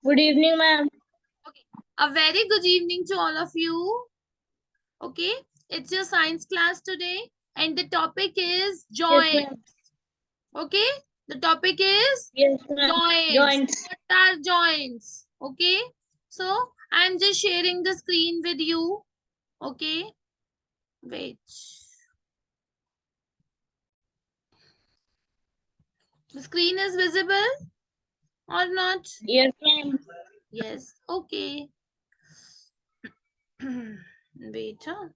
Good evening, ma'am. Okay. A very good evening to all of you. Okay. It's your science class today, and the topic is Yes, joints. ma'am. Okay. The topic is Yes, ma'am. joints. Joints. What are joints? Okay. So I'm just sharing the screen with you. Okay. Wait. The screen is visible or not? Yes, ma'am. Yes. Okay. Wait. Huh?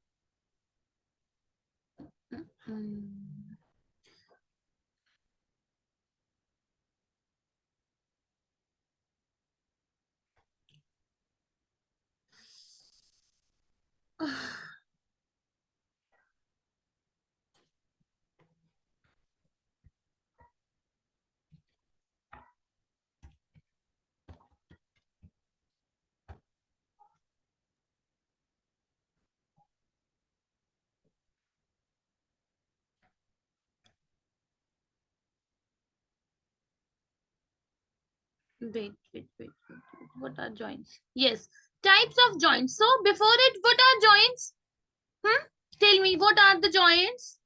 Hmm. Wait. What are joints? Yes, types of joints. So before it, what are joints? Tell me, what are the joints?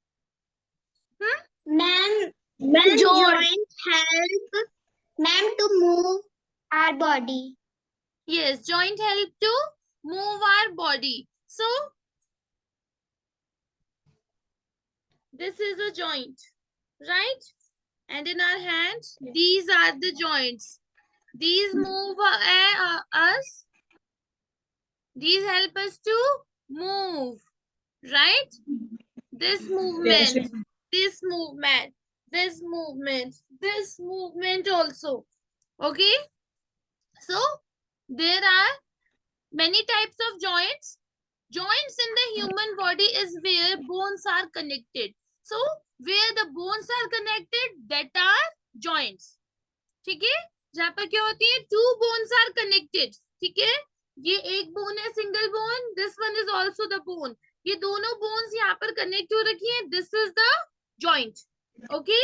Ma'am, Ma'am, joints help ma'am to move our body. Yes, joint help to move our body. So this is a joint, right? And in our hands, these are the joints. These move us. These help us to move, right? This yes, movement, ma'am. this movement, this movement, this movement also. Okay. So there are many types of joints. Joints in the human body is where bones are connected. So where the bones are connected, that are joints. ठीक है, जहां पर क्या होती है, two bones are connected. ठीक है, ये एक बोन है, single bone, this one is also the bone. ये दोनों बोन्स यहाँ पर कनेक्ट हो रखी है, this is the joint. Okay,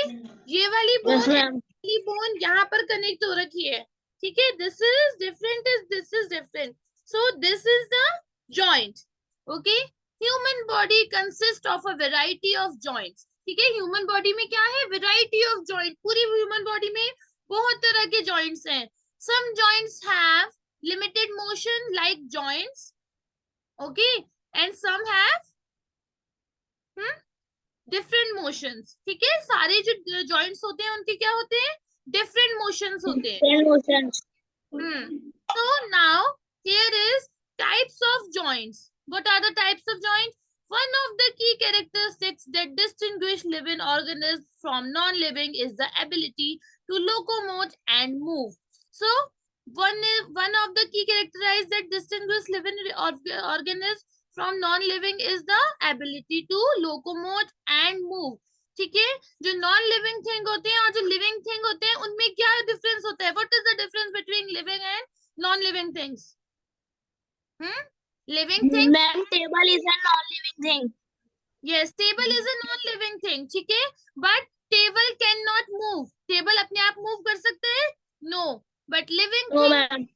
ये वाली Yes, बोन ma'am. वाली बोन यहाँ पर कनेक्ट हो रखी है. ठीक है, this is different, is this is different. So this is the joint. Okay, human body consist of a variety of joints. ठीक है, ह्यूमन बॉडी में क्या है, वेराइटी ऑफ जॉइंट. पूरी ह्यूमन बॉडी में बहुत तरह के जॉइंट्स हैं. Some joints have limited motion like joints. Okay, and some have different motions. ठीक है, सारे जो जॉइंट्स होते हैं उनके क्या होते हैं, डिफरेंट मोशंस होते हैं. Ten motions. So now here is types of joints. What are the types of joints? One of the key characteristics that distinguish living organisms from non-living is the ability to locomote and move. So one of the key characteristics that distinguish living organisms from non-living is the ability to locomote and move. ठीक है, जो non living थिंग होते हैं और जो living थिंग होते हैं उनमें क्या डिफरेंस होता है, what is the difference between living and non living things? Living thing, Ma'am, table is a non-living thing. Yes, table is a non living thing. ठीक है, but table can not move. Table अपने आप move कर सकते हैं? No. But living No, thing, ma'am.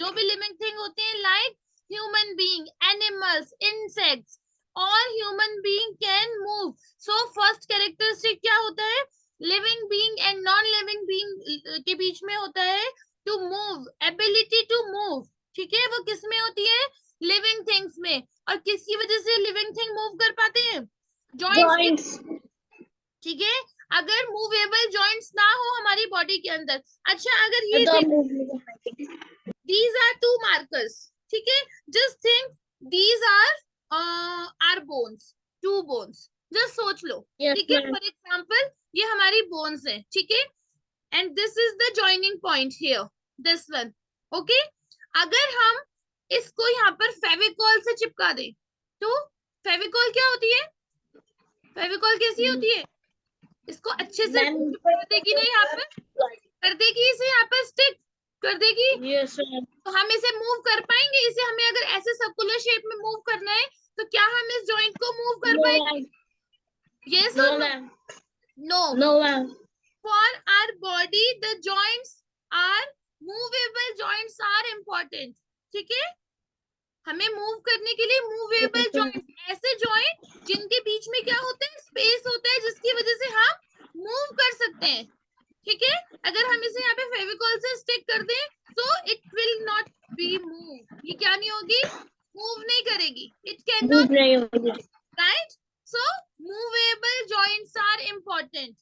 जो भी लिविंग थिंग होते हैं like human being, animals, insects, all human being can move. So first characteristic क्या होता है, living being and non living being के बीच में होता है to move, ability to move. ठीक है, वो किस में होती है, लिविंग थिंग्स में. और किसकी वजह से लिविंग थिंग मूव कर पाते हैं, जॉइंट्स की. Joints. ठीक है, अगर मूवेबल जॉइंट्स ना हो हमारी बॉडी के अंदर. अच्छा, अगर ये The देख, movement. these are two markers. ठीक है, just think these are our bones, two bones. just सोच लो. Yes, ठीक है, ma'am. फॉर एग्जाम्पल ये हमारी बोन्स है. ठीक है, and this is the joining point here, this one. Okay, अगर हम इसको यहाँ पर फेविकॉल से चिपका दें तो फेविकॉल क्या होती है, फेविकॉल कैसी होती है, इसको अच्छे से Ma'am. कर देगी ना, यहाँ पर कर देगी, इसे यहाँ पर स्टिक कर देगी. Yes, ma'am. तो हम इसे मूव कर पाएंगे, इसे हमें अगर ऐसे सर्कुलर शेप में मूव करना है तो क्या हम इस जॉइंट को मूव कर No, पाएंगे, ma'am. यस No, और no? ma'am. No. No, ma'am. For our body the joints are movable joints important, ठीक है। हमें मूव करने के लिए मूवेबल जॉइंट, ऐसे जॉइंट जिनके बीच में क्या होता है, स्पेस होता है, जिसकी वजह से हम मूव कर सकते हैं, ठीक है। अगर हम इसे यहाँ पे फेविकॉल से स्टिक कर दें तो it will not be move, ये क्या नहीं होगी, मूव नहीं करेगी, इट कैन मूव नॉट, नहीं होगी। Right. So movable joints are important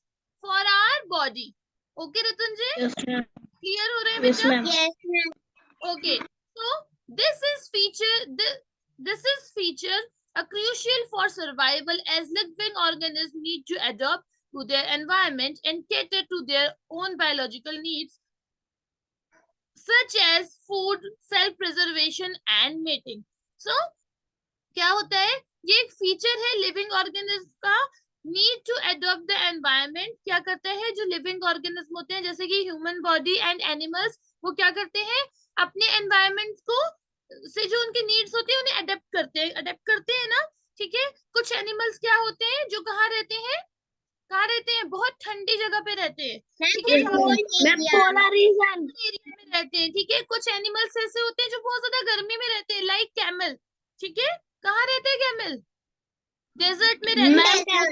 for our body. Okay Ratan ji, yes ma'am, clear हो रहे हैं यस बेटा? Ma'am, Yes, ma'am. Okay, so this is feature a crucial for survival, as living organisms need to adapt to their environment and cater to their own biological needs, such as food, self-preservation and mating. So क्या होता है, ये एक feature है living organism का, need to adopt the environment. क्या करता है, जो लिविंग ऑर्गेनिज्म होते हैं जैसे कि ह्यूमन बॉडी एंड एनिमल्स, वो क्या करते हैं, अपने एनवायरनमेंट को से जो उनके नीड्स होते हैं उन्हें अडेप्ट करते हैं ना, ठीक है। कुछ एनिमल्स क्या होते हैं जो कहाँ रहते हैं, बहुत ठंडी जगह पे रहते हैं, ठीक है, मैम पोलर रीजन, एरिया में रहते हैं, ठीक है। कुछ एनिमल्स ऐसे होते हैं जो बहुत ज्यादा गर्मी में रहते हैं, लाइक कैमल, ठीक है। कहाँ रहते हैं कैमल, डेजर्ट में रहते हैं,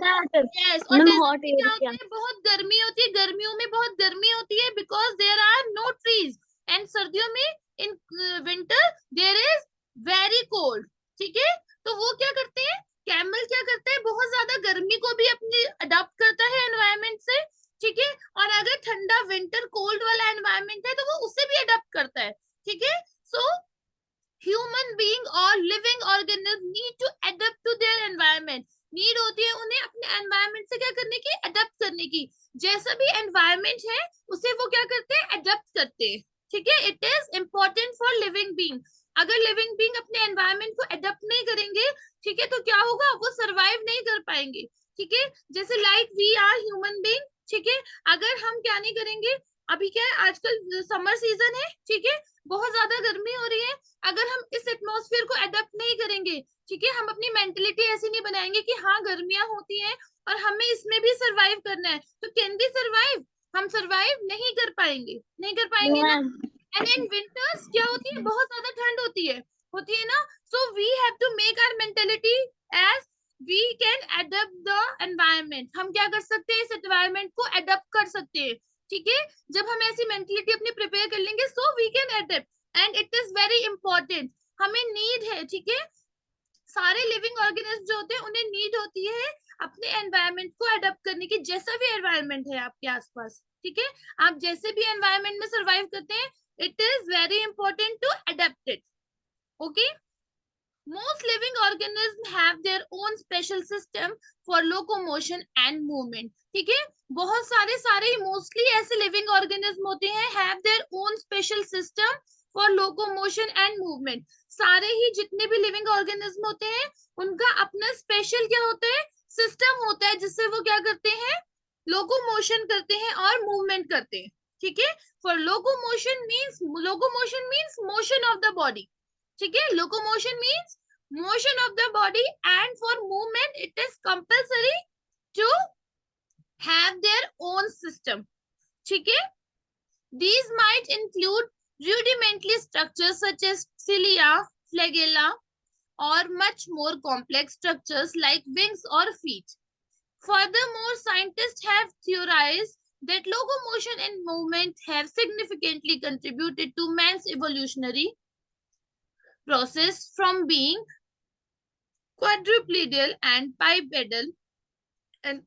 यस। और मैम डेजर्ट हॉट में क्या होता एरिया, है, बहुत गर्मी होती है, गर्मियों में बहुत गर्मी होती है, because there are no trees, and सर्दियों में in winter there is very cold, ठीक है। तो वो क्या करते हैं, कैमल क्या करता है, बहुत ज्यादा गर्मी को भी अपने अडॉप्ट करता है एनवायरनमेंट से, ठीक है। और अगर ठंडा विंटर कोल्ड वाला एनवायरनमेंट है तो वो उसे भी अडॉप्ट करता है, ठीक है। सो ह्यूमन बीइंग और living organism need to adopt to their environment, need होती है उन्हें अपने एनवायरनमेंट से क्या करने की, अडॉप्ट करने की। जैसा भी एनवायरनमेंट है उसे वो क्या करते हैं, अडॉप्ट करते हैं, ठीक है। It is important for living being. अगर लिविंग बीइंग अपने एनवायरनमेंट को अडॉप्ट नहीं करेंगे, ठीक है, तो क्या होगा, वो सरवाइव नहीं कर पाएंगे, ठीक है। जैसे like we are human being, ठीक है। अगर हम क्या नहीं करेंगे, अभी क्या है, आजकल समर सीजन है, ठीक है, बहुत ज्यादा गर्मी हो रही है, अगर हम इस एटमॉस्फेयर को अडेप्ट नहीं करेंगे, ठीक है, हम अपनी मेंटेलिटी ऐसी नहीं बनाएंगे कि हाँ गर्मियां होती हैं और हमें इसमें भी सरवाइव करना है, तो कैन बी सरवाइव, हम सरवाइव नहीं कर पाएंगे, नहीं कर पाएंगे ना। मैम एंड इन विंटर्स क्या होती है, बहुत ज्यादा ठंड होती है ना। So we have to make our mentality as we can adapt the environment, हम क्या कर सकते हैं, इस एनवायरनमेंट को अडेप्ट कर सकते हैं, ठीक है। जब हम ऐसी मेंटेलिटी अपनी प्रिपेयर कर लेंगे, so we can adapt, and it is very important, हमें नीड है, ठीक है। सारे लिविंग ऑर्गेनिज्म जो होते हैं उन्हें नीड होती है अपने एनवायरनमेंट को अडॉप्ट करने की, जैसा भी एनवायरनमेंट है आपके आसपास, ठीक है। आप जैसे भी एनवायरनमेंट में सरवाइव करते हैं, it is very important to adopt it, okay. Most living organisms have their own special system for locomotion and movement, ठीक है। बहुत सारे मोस्टली ऐसे लिविंग ऑर्गेनिज्म होते हैं, have their own special system for locomotion and movement। सारे ही जितने भी लिविंग ऑर्गेनिज्म होते हैं उनका अपना स्पेशल क्या होता है, सिस्टम होता है, जिससे वो क्या करते हैं, लोकोमोशन करते हैं और मूवमेंट करते हैं, ठीक है। For locomotion means motion of the body, ठीक है। Locomotion means motion of the body, and for movement it is compulsory to have their own system, ठीक है। These might include rudimentary structures such as cilia, flagella, or much more complex structures like wings or feet. Furthermore, scientists have theorized that locomotion and movement have significantly contributed to man's evolutionary process, from being quadrupedal and bipedal, and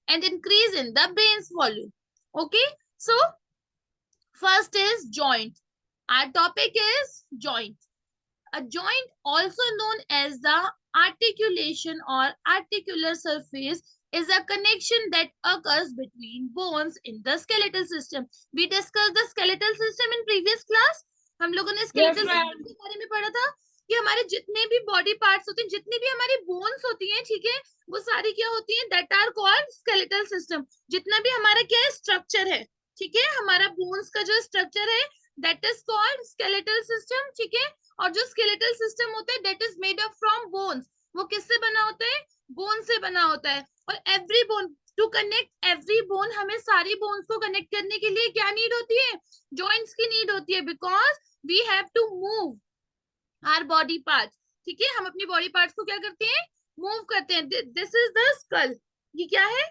and increase in the brain's volume, okay. So first is joint, our topic is joint. A joint, also known as the articulation or articular surface, is a connection that occurs between bones in the skeletal system. We discussed the skeletal system in previous class. हम लोगों ने skeletal system के बारे में पढ़ा था कि हमारे जितने भी बॉडी पार्ट्स होते हैं, जितनी भी हमारी बोन्स होती हैं, ठीक है, वो सारी क्या होती हैं, that are called skeletal system. जितना भी हमारा क्या है, स्ट्रक्चर है, ठीक है, हमारा बोन्स का जो स्ट्रक्चर है that is called skeletal system, ठीक है। और जो स्केलेटल सिस्टम होता है that is made up from bones, वो किससे बना होता है, बोन से बना होता है। और every bone, to connect every bone, हमें सारी बोन्स को कनेक्ट करने के लिए क्या नीड होती है? जॉइंट्स की नीड होती है, because we have to move our body part. ठीक है, हम अपनी बॉडी पार्ट्स को क्या करते हैं? मूव करते हैं। दिस इज द स्कल, ये क्या है?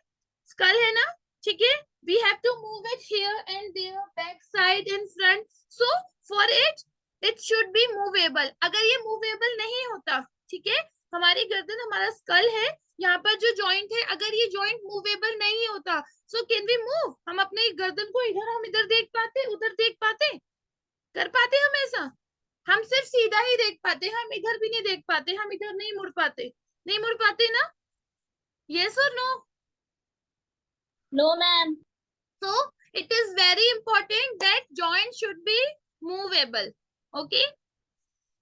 स्कल है ना? ठीक है, we have to move it here and there, back side in front, so for it should be movable. अगर ये मूवेबल नहीं होता, ठीक है, हमारी गर्दन, हमारा स्कल है, यहाँ पर जो जॉइंट है, अगर ये जॉइंट मूवेबल नहीं होता, सो कैन वी मूव? हम अपने गर्दन को इधर, हम इधर देख पाते, उधर देख पाते, कर पाते हम ऐसा? हम सिर्फ सीधा ही देख पाते, हम इधर भी नहीं देख पाते, हम इधर नहीं मुड़ पाते, नहीं मुड़ पाते ना? यस और no? No, ma'am. So it is very important that joints should be movable. Okay,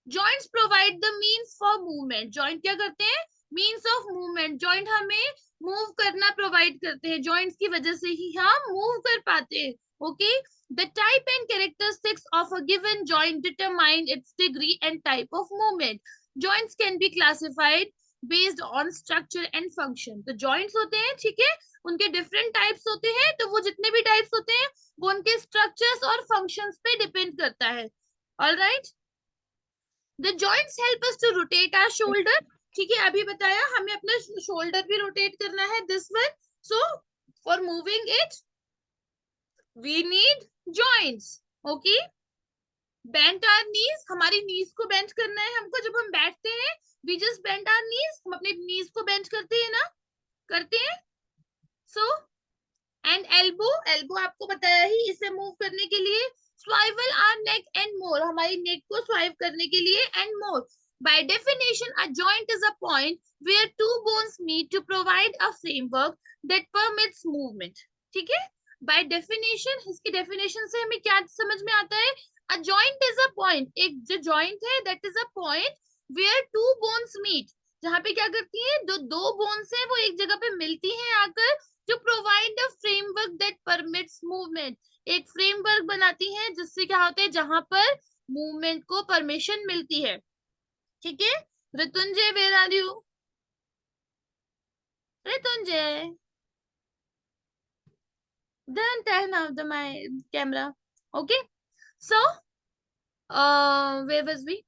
joints provide the means for movement. Joint क्या करते हैं? Means of movement. Joint हमें move करना provide करते हैं, joints की वजह से ही हम move कर पाते हैं. Okay, the type and characteristics of a given joint determine its degree and type of movement. Joints can be classified based on structure and function. तो joints होते हैं, ठीक है, उनके different types होते हैं, तो वो जितने भी types होते हैं वो उनके structures और functions पे depend करता है. All right? The joints help us to rotate our shoulder. ठीक है, अभी बताया हमें अपना shoulder भी rotate करना है, this one. So for moving it, we need joints. Okay? Bend our knees, हमारी knees को bend करना है हमको. जब हम बैठते हैं, we just bend our knees. हम अपने knees को bend करते हैं ना? करते हैं. So and elbow आपको बताया ही, इसे move करने के लिए. Swivel our neck and more, हमारी neck को swive करने के लिए and more. By definition, a joint is a point where two bones meet to provide a framework that permits movement. ठीक है? By definition, इसकी definition से हमें क्या समझ में आता है? A joint is a point, एक जो joint है, that is a point where two bones meet. जहाँ पे क्या करती है? दो bones है, वो एक जगह पे मिलती हैं आकर, to provide a framework that permits movement. एक फ्रेमवर्क बनाती हैं जिससे क्या होता है? जहां पर मूवमेंट को परमिशन मिलती है. ठीक है, Ritunjay, where are you? Ritunjay, don't turn off the my camera. Okay, so where was we?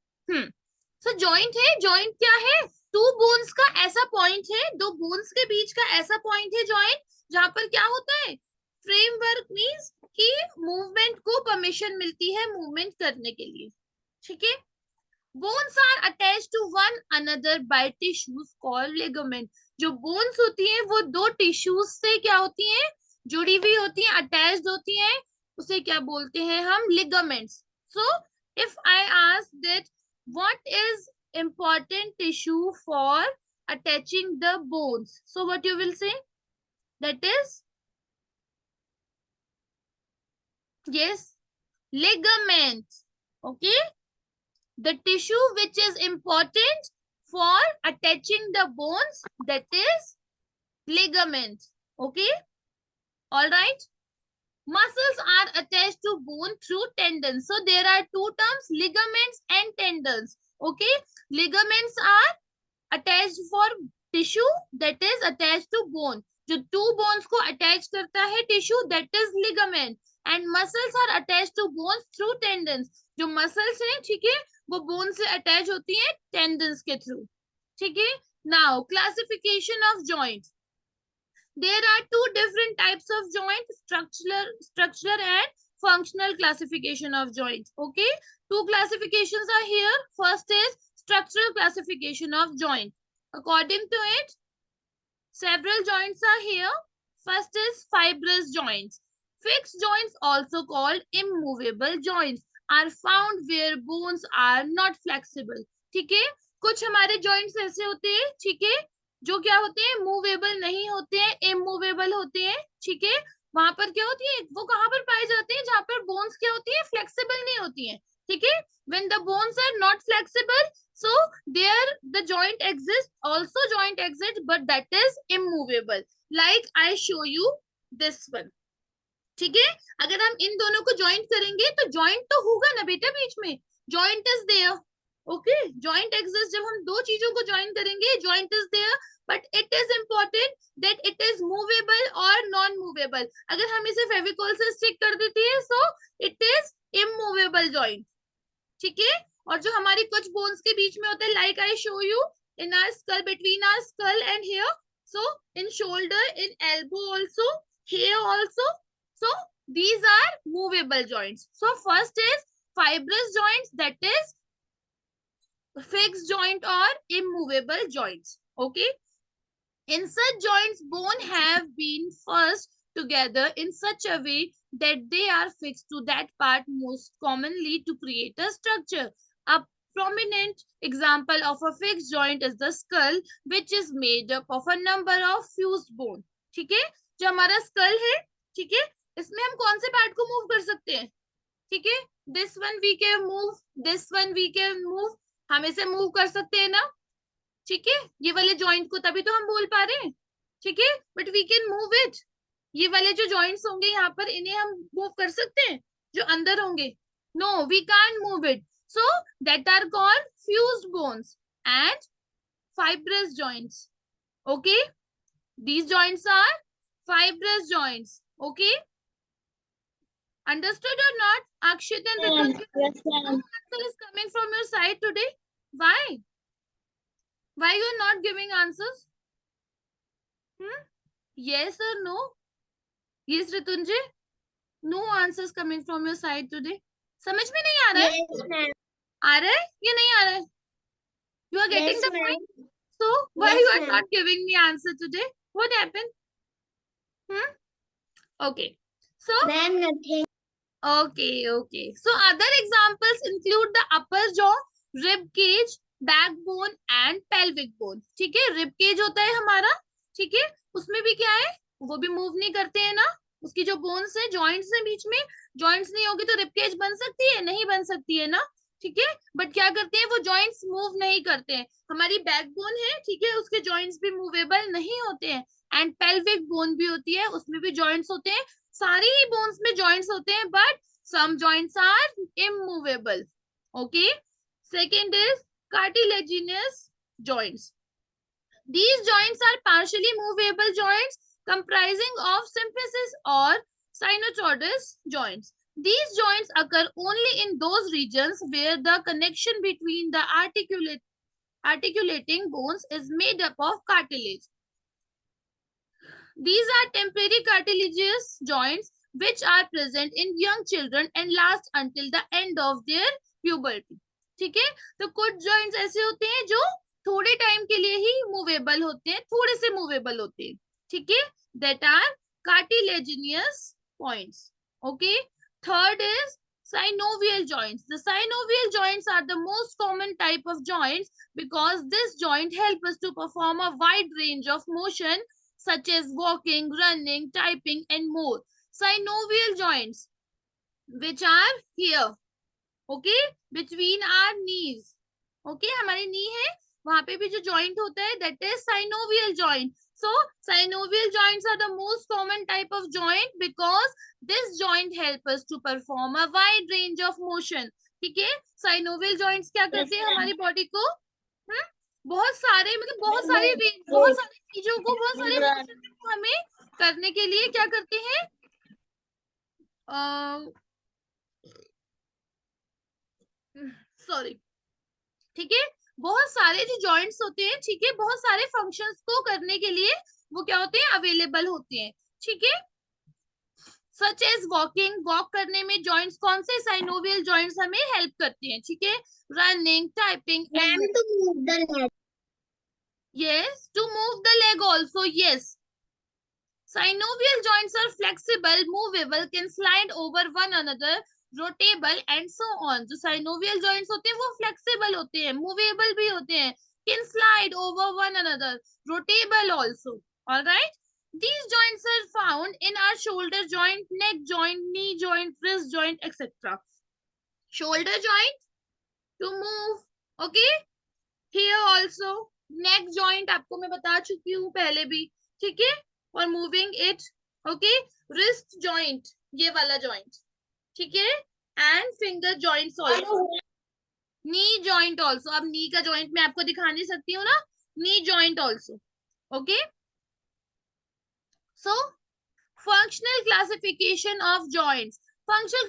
So joint है, joint क्या है? टू बोन्स का ऐसा पॉइंट है, दो बोन्स के बीच का ऐसा पॉइंट है जॉइंट, जहां पर क्या होता है? फ्रेमवर्क मींस कि मूवमेंट को परमिशन मिलती है मूवमेंट करने के लिए. ठीक है, bones are attached to one another by tissues called ligament. जो बोन्स होती हैं वो दो टिश्यूज से क्या होती हैं? जुड़ी हुई होती हैं, अटैच्ड होती हैं, उसे क्या बोलते हैं हम? Ligaments. So if I ask that what is important tissue for attaching the bones, so what you will say? That is, yes, ligament. Okay, the tissue which is important for attaching the bones, that is ligament. Okay, all right. Muscles are attached to bone through tendons. So there are two terms, ligaments and tendons. Okay, ligaments are attached for tissue that is attached to bone. जो two bones को attach करता है tissue, that is ligament. And muscles are attached to bones through tendons. जो muscles हैं, ठीक है, वो bone से attach होती हैं tendons के through. ठीक है. Now classification of joint. There are two different types of joint, structural and functional classification of joint. Okay, two classifications are here. First is structural classification of joint. According to it, several joints are here. First is fibrous joints. Fixed joints, also called immovable joints, are found where bones are not flexible. ठीक है, कुछ हमारे joints ऐसे होते हैं, ठीक है, जो क्या होते हैं? मूवेबल नहीं होते हैं, इमूवेबल होते हैं. ठीक है, वहां पर क्या होती है? वो कहां पर पाए जाते हैं? जहां पर बोन्स क्या होती है? फ्लेक्सिबल नहीं होती हैं. ठीक है, when the bones are not flexible, so there the joint exists, also joint exists, but that is immovable, like I show you this one. ठीक है, अगर हम इन दोनों को ज्वाइंट करेंगे तो ज्वाइंट तो होगा ना बेटा बीच में, joint is there. Okay joint exist जब हम दो चीजों को ज्वाइन करेंगे joint is there but it is important that it is movable और नॉन मूवेबल अगर हम इसे फेविकॉल से स्टिक कर देते हैं so it is immovable joint ठीक है और जो हमारी कुछ बोन्स के बीच में होते हैं like I show you in our skull between our skull and here so in shoulder in elbow also here also so these are movable joints so first is fibrous joints that is fixed joint or immovable joints okay in such joints bone have been first together in such a way that they are fixed to that part most commonly to create a structure a prominent example of a fixed joint is the skull which is made up of a number of fused bone ठीक है जो हमारा skull है ठीक है इसमें हम कौन से पार्ट को मूव कर सकते हैं ठीक है this one we can move this one we can move हम इसे मूव कर सकते हैं ना ठीक है ये वाले जॉइंट को तभी तो हम बोल पा रहे हैं ठीक है but we can move it ये वाले जो जॉइंट्स होंगे यहाँ पर इन्हें हम मूव कर सकते हैं जो अंदर होंगे no we can't move it so that are called fused bones and fibrous joints okay these joints are fibrous joints okay understood or not Akshit and Ma'am, Ritu yes, no ma'am. answer is coming from your side today why you are not giving answers yes or no yes Ritunjay no answers coming from your side today समझ में नहीं आ रहा है Yes, ma'am. आ रहा है या नहीं आ रहा है you are getting Yes, the ma'am. point so why Yes, you are ma'am. not giving me answer today what happened okay so Ma'am, nothing. Okay. So other examples include the upper jaw, rib cage, backbone and pelvic bone. ठीक है rib cage होता है हमारा ठीक है उसमें भी क्या है वो भी मूव नहीं करते हैं ना उसकी जो बोन्स है जॉइंट्स है बीच में जॉइंट्स नहीं होगी तो रिब केज बन सकती है नहीं बन सकती है ना ठीक है बट क्या करते हैं वो जॉइंट्स मूव नहीं करते हैं हमारी बैकबोन है ठीक है उसके जॉइंट्स भी मूवेबल नहीं होते हैं एंड पेल्विक बोन भी होती है उसमें भी जॉइंट्स होते हैं सारी ही बोन्स में जॉइंट्स होते हैं but some joints are immovable okay second is cartilaginous joints these joints are partially movable joints comprising of symphysis or sinusoidal joints these joints occur only in those regions where the connection between the articulating bones is made up of cartilage these are temporary cartilaginous joints which are present in young children and last until the end of their puberty ठीक है तो कुछ joints ऐसे होते हैं जो थोड़े time के लिए ही मूवेबल होते हैं थोड़े से मूवेबल होते हैं ठीक है that are cartilaginous points okay third is synovial joints the synovial joints are the most common type of joints because this joint helps us to perform a wide range of motion such as walking running typing and more synovial joints which are here okay between our knees okay हमारी knee है वहां पे भी जो joint होता है that is synovial joint so synovial joints are the most common type of joint because this joint help us to perform a wide range of motion ठीक है synovial joints क्या करते हैं हमारी बॉडी को बहुत सारे मतलब बहुत सारी चीजों को बहुत सारे मोशन को हमें करने के लिए क्या करते हैं सॉरी ठीक है बहुत सारे जो जॉइंट्स होते हैं ठीक है बहुत सारे फंक्शंस को करने के लिए वो क्या होते हैं अवेलेबल होते हैं ठीक है सच एज वॉकिंग वॉक करने में जॉइंट्स कौन से साइनोवियल जॉइंट्स हमें हेल्प करते हैं ठीक है running typing Ma'am, to move the leg. yes to move the leg also yes synovial joints are flexible movable can slide over one another rotatable and so on जो synovial joints होते हैं वो flexible होते हैं movable भी होते हैं can slide over one another rotatable also alright these joints are found in our shoulder joint neck joint knee joint wrist joint etc shoulder joint to move okay here also neck joint आपको मैं बता चुकी हूँ पहले भी ठीक है और moving it okay wrist joint ये वाला joint ठीक है and finger joints also knee joint also. अब नी का जॉइंट मैं आपको दिखा नहीं सकती हूँ ना. Knee joint also. Okay. So functional classification of joints. Functional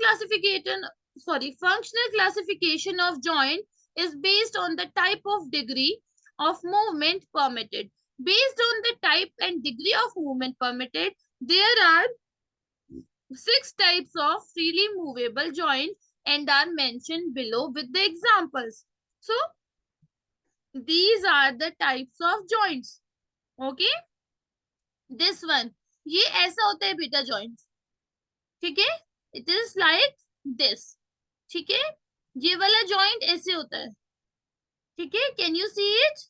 classification of joint is based on the type of degree of movement permitted. Based on the type and degree of movement permitted, there are 6 types of freely movable joints and are mentioned below with the examples. So, these are the types of joints. Okay? This one, ये ऐसा होता है बेटा joint. ठीक है. It is like this. ठीक है. ये वाला joint ऐसे होता है. ठीक है. Can you see it?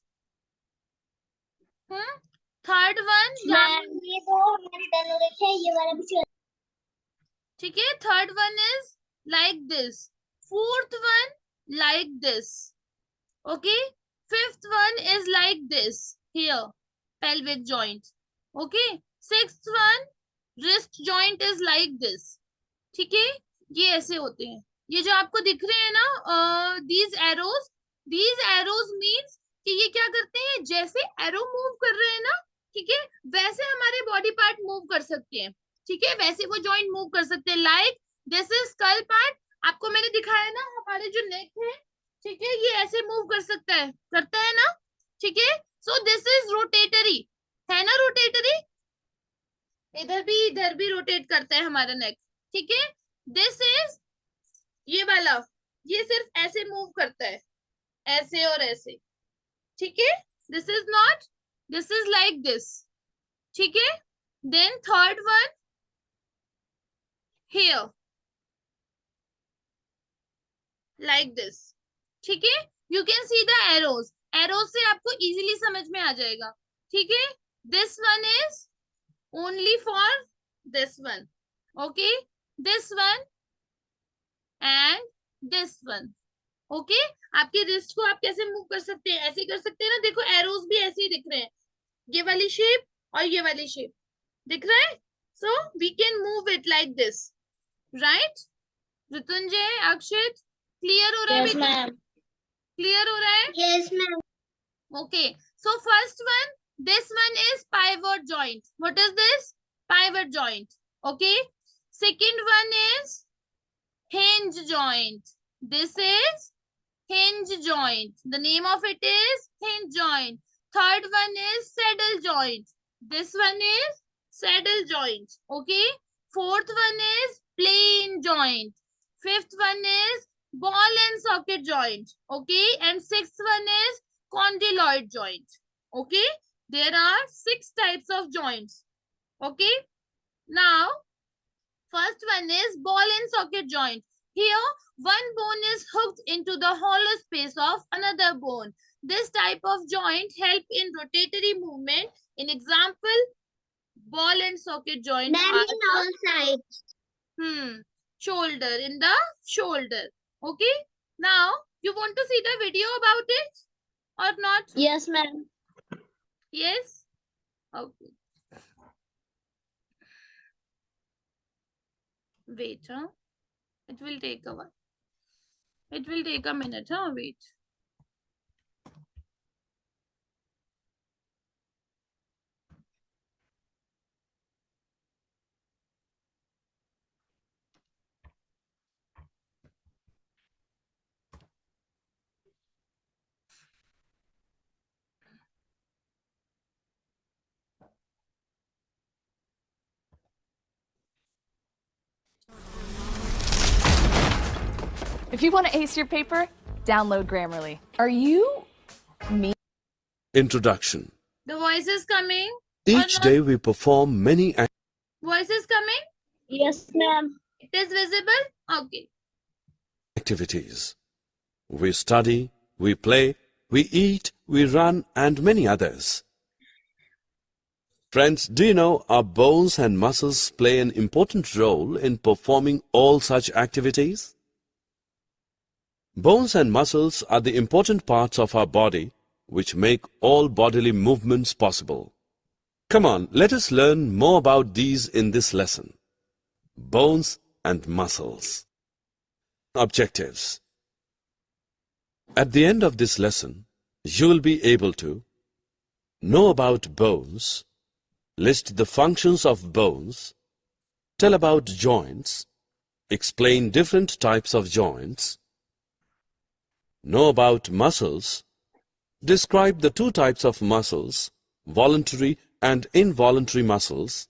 Third one, ma'am ये तो हमारे डन हो रखे हैं, ये वाला भी चल. ठीक है. Third one is like this. Fourth one like this. Okay. Fifth one is like this. Here, pelvic joint. Okay. Sixth one, wrist joint is like this. ठीक है. ये ऐसे होते हैं. ये जो आपको दिख रहे हैं ना, these arrows means कि ये क्या करते हैं, जैसे एरो मूव कर रहे हैं ना, ठीक है, वैसे हमारे बॉडी पार्ट मूव कर सकते हैं. ठीक है. वैसे वो जॉइंट मूव कर सकते हैं. Like this is skull part. आपको मैंने दिखाया ना, हमारे जो नेक है, ठीक है, ये ऐसे मूव कर सकता है, करता है ना. ठीक है. सो दिस इज रोटेटरी, है ना, रोटेटरी. इधर भी रोटेट करता है हमारा नेक. ठीक है. दिस इज ये वाला, ये सिर्फ ऐसे मूव करता है, ऐसे और ऐसे. ठीक है. This is not, this is like this. ठीक है. Then third one here like this. ठीक है. You can see the arrows. Arrows से आपको इजीली समझ में आ जाएगा. ठीक है. This one is only for this one. Okay. This one and this one. Okay. आपके रिस्ट को आप कैसे मूव कर सकते हैं, ऐसे कर सकते हैं ना. देखो एरोज भी ऐसे ही दिख रहे हैं, ये वाली शेप और ये वाली शेप दिख रहा है. So we can move it like this, right? Ritunjay, Akshit, clear हो रहा है Yes, बेटा? ma'am. क्लियर हो रहा है? Yes, ma'am. Okay. So first one, this one is pivot joint. What is this? Pivot joint. Okay. Second one is hinge joint. This is hinge joint. The name of it is hinge joint. Third one is saddle joint. This one is saddle joint. Okay. Fourth one is plain joint. Fifth one is ball and socket joint. Okay. And sixth one is condyloid joint. Okay. There are 6 types of joints. Okay. Now, first one is ball and socket joint. Here, one bone is hooked into the hollow space of another bone. This type of joint help in rotatory movement. In example, ball and socket joint Ma'am, are in all sides. shoulder, in the shoulder. Okay. Now, you want to see the video about it or not? Yes, ma'am. Yes. Okay. Wait, huh? It will take a while. It will take a minute, huh? Wait. If you want to ace your paper, download Grammarly. Are you me? Introduction. The voice is coming. or Each not? day we perform many Voice is coming. Yes, ma'am. It is visible. Okay. activities. We study, we play, we eat, we run, and many others. Friends, do you know our bones and muscles play an important role in performing all such activities? Bones and muscles are the important parts of our body which make all bodily movements possible. Come on, let us learn more about these in this lesson. Bones and muscles. Objectives. At the end of this lesson, you will be able to know about bones, list the functions of bones, tell about joints, explain different types of joints, know about muscles, describe the two types of muscles, voluntary and involuntary muscles,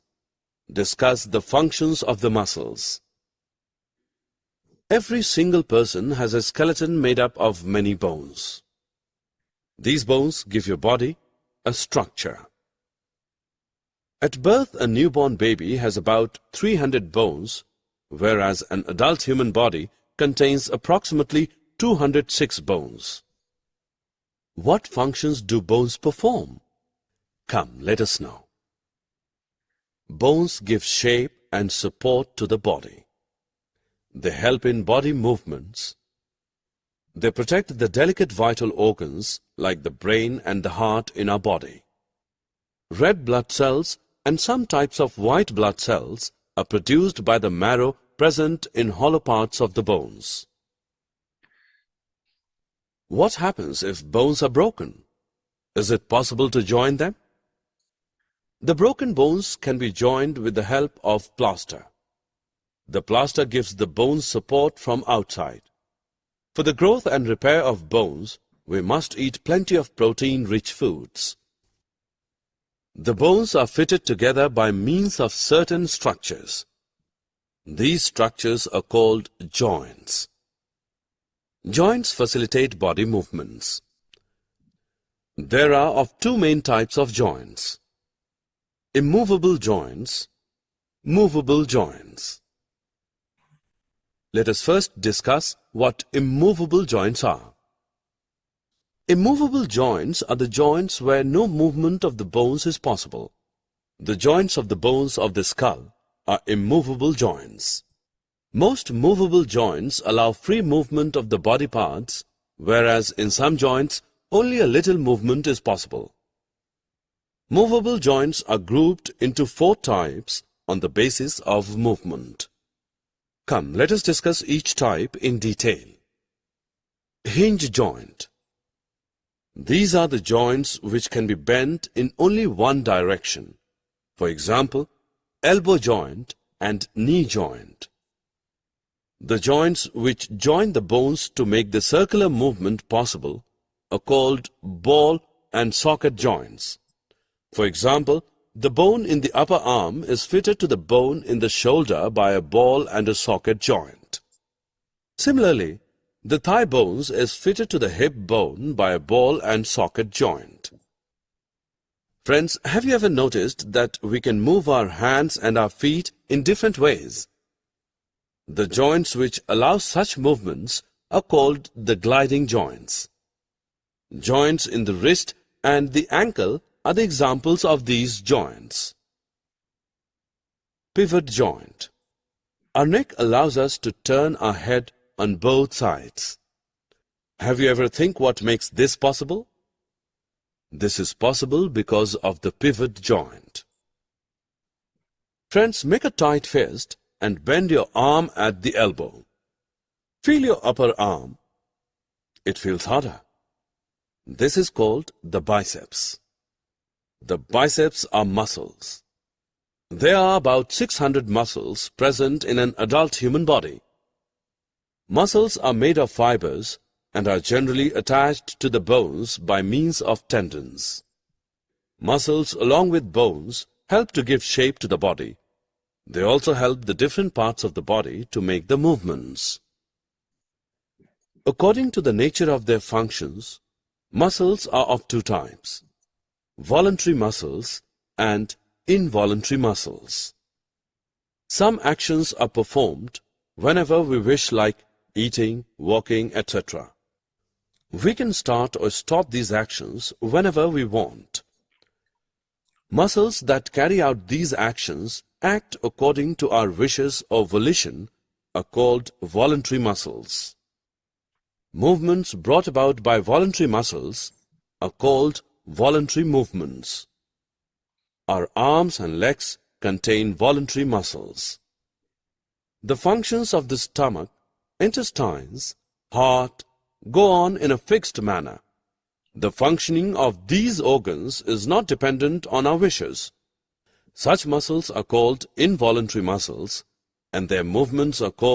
discuss the functions of the muscles. Every single person has a skeleton made up of many bones. These bones give your body a structure. At birth, a newborn baby has about 300 bones, whereas an adult human body contains approximately 206 bones. What functions do bones perform? Come, let us know. Bones give shape and support to the body. They help in body movements. They protect the delicate vital organs like the brain and the heart in our body. Red blood cells and some types of white blood cells are produced by the marrow present in hollow parts of the bones. What happens if bones are broken? Is it possible to join them? The broken bones can be joined with the help of plaster. The plaster gives the bones support from outside. For the growth and repair of bones, we must eat plenty of protein-rich foods. The bones are fitted together by means of certain structures. These structures are called joints. Joints facilitate body movements. There are of two main types of joints: immovable joints, movable joints. Let us first discuss what immovable joints are. Immovable joints are the joints where no movement of the bones is possible. The joints of the bones of the skull are immovable joints. Most movable joints allow free movement of the body parts, whereas in some joints only a little movement is possible. Movable joints are grouped into 4 types on the basis of movement. Come, let us discuss each type in detail. Hinge joint. These are the joints which can be bent in only one direction. For example, elbow joint and knee joint. The joints which join the bones to make the circular movement possible are called ball and socket joints. For example, the bone in the upper arm is fitted to the bone in the shoulder by a ball and a socket joint. Similarly, the thigh bones is fitted to the hip bone by a ball and socket joint. Friends, have you ever noticed that we can move our hands and our feet in different ways? The joints which allow such movements are called the gliding joints. Joints in the wrist and the ankle are the examples of these joints. Pivot joint. Our neck allows us to turn our head on both sides. Have you ever think what makes this possible? This is possible because of the pivot joint. Friends, make a tight fist and bend your arm at the elbow. Feel your upper arm. It feels harder. This is called the biceps. The biceps are muscles. There are about 600 muscles present in an adult human body. Muscles are made of fibers and are generally attached to the bones by means of tendons. Muscles, along with bones, help to give shape to the body. They also help the different parts of the body to make the movements. According to the nature of their functions, muscles are of 2 types: voluntary muscles and involuntary muscles. Some actions are performed whenever we wish, like eating, walking, etc. We can start or stop these actions whenever we want. Muscles that carry out these actions act according to our wishes or volition are called voluntary muscles. Movements brought about by voluntary muscles are called voluntary movements. Our arms and legs contain voluntary muscles. The functions of the stomach, intestines, heart, go on in a fixed manner. The functioning of these organs is not dependent on our wishes. Such muscles are called involuntary muscles, and their movements are called